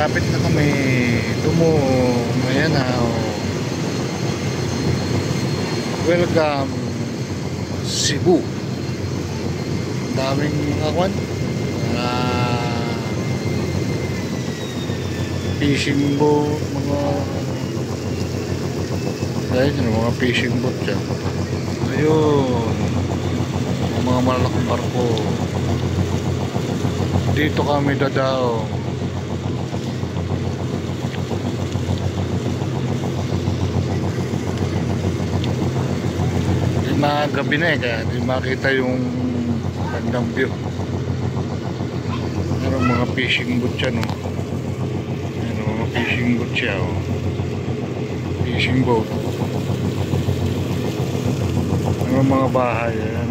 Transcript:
malapit na kami tumo. Ayan na, welcome Cebu. Daming akwan fishing boat, mga fishing boat dyan. Ayun, mga malalaking barko. Dito kami dadao. Gabi na kaya hindi makita yung bandang view. Meron mga fishing boat siya, no? Meron mga fishing boat siya, oh. Fishing boat. Meron mga bahay, ayan.